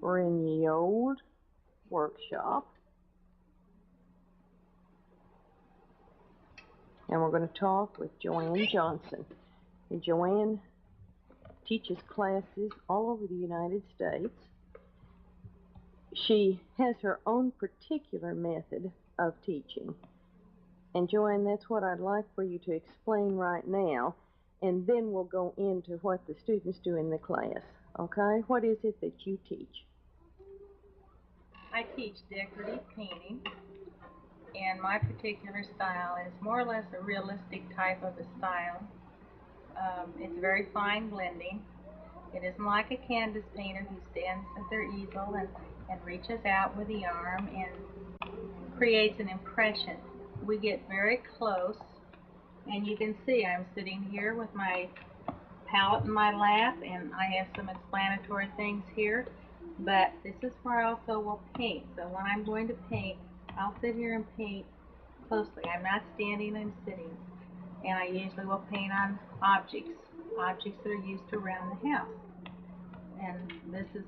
We're in the old workshop, and we're going to talk with Joanne Johnson. And Joanne teaches classes all over the United States. She has her own particular method of teaching. And Joanne, that's what I'd like for you to explain right now, and then we'll go into what the students do in the class. Okay? What is it that you teach? I teach decorative painting, and my particular style is more or less a realistic type of a style. It's very fine blending. It isn't like a canvas painter who stands at their easel and reaches out with the arm and creates an impression. We get very close, and you can see I'm sitting here with my palette in my lap, and I have some explanatory things here, but this is where I also will paint. So when I'm going to paint, I'll sit here and paint closely. I'm not standing, I'm sitting. And I usually will paint on objects that are used around the house. And this is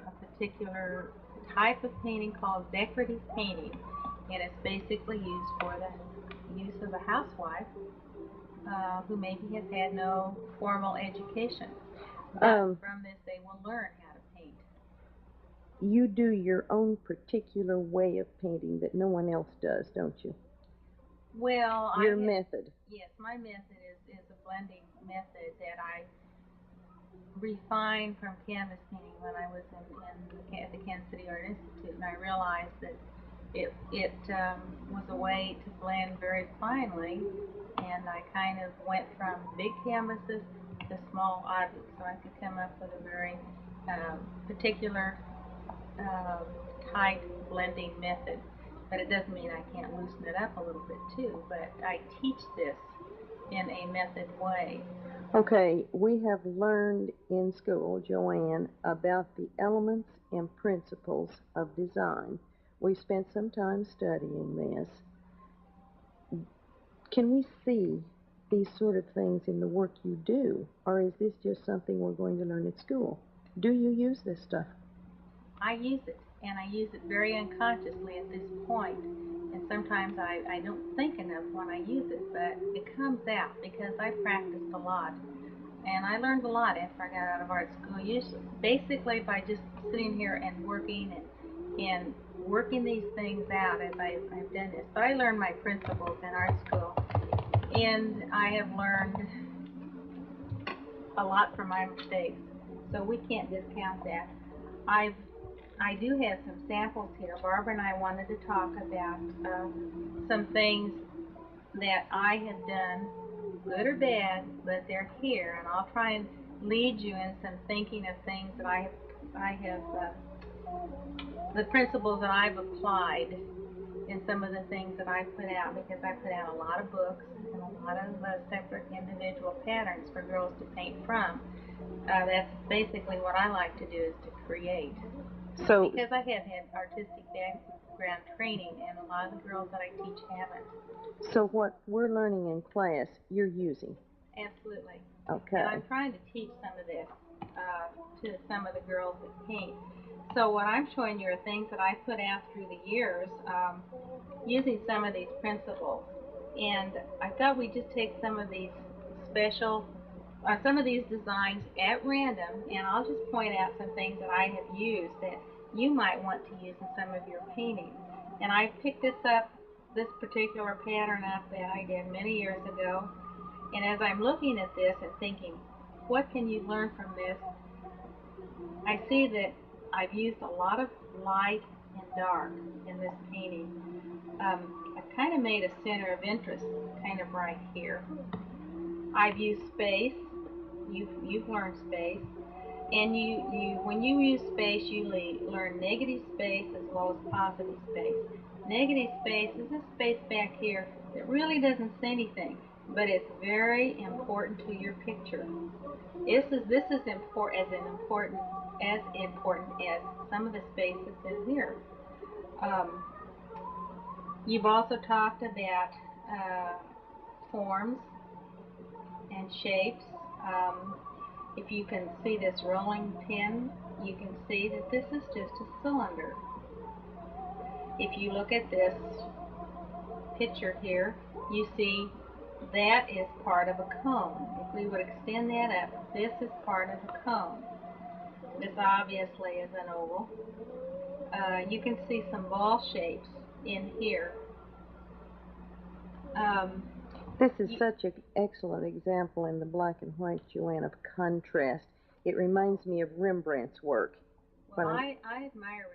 a particular type of painting called decorative painting, and it's basically used for the use of a housewife who maybe has had no formal education. But from this they will learn how to paint. You do your own particular way of painting that no one else does, don't you? Well, your method. Yes, my method is a blending method that I refined from canvas painting when I was at the Kansas City Art Institute, and I realized that it was a way to blend very finely, and I kind of went from big canvases to small objects, so I could come up with a very particular tight blending method. But it doesn't mean I can't loosen it up a little bit too, but I teach this in a method way. Okay, we have learned in school, Joanne, about the elements and principles of design. We spent some time studying this. Can we see these sort of things in the work you do, or is this just something we're going to learn at school? Do you use this stuff? I use it, and I use it very unconsciously at this point. And sometimes I don't think enough when I use it, but it comes out because I practiced a lot. And I learned a lot after I got out of art school, basically by just sitting here and working and working these things out as I've done this. But I learned my principles in art school, and I have learned a lot from my mistakes, so we can't discount that. I do have some samples here. Barbara and I wanted to talk about some things that I have done, good or bad, but they're here, and I'll try and lead you in some thinking of things that I have the principles that I've applied in some of the things that I put out, because I put out a lot of books and a lot of separate individual patterns for girls to paint from. That's basically what I like to do, is to create. So, because I have had artistic background training, and a lot of the girls that I teach haven't. So what we're learning in class, you're using? Absolutely. Okay. And I'm trying to teach some of this to some of the girls that paint. So what I'm showing you are things that I put out through the years using some of these principles. And I thought we'd just take some of these some of these designs at random, and I'll just point out some things that I have used that you might want to use in some of your painting. And I picked this particular pattern up that I did many years ago, and as I'm looking at this and thinking, what can you learn from this, I see that I've used a lot of light and dark in this painting. I've kind of made a center of interest kind of right here. I've used space. You've learned space, and when you use space, you learn negative space as well as positive space. Negative space is this space back here that really doesn't say anything, but it's very important to your picture. This is as important as some of the space that's in here. You've also talked about forms and shapes. If you can see this rolling pin, you can see that this is just a cylinder. If you look at this picture here, you see that is part of a cone. If we would extend that up, this is part of a cone. This obviously is an oval. You can see some ball shapes in here. This is such an excellent example in the black and white, Joanne, of contrast. It reminds me of Rembrandt's work. Well, I admire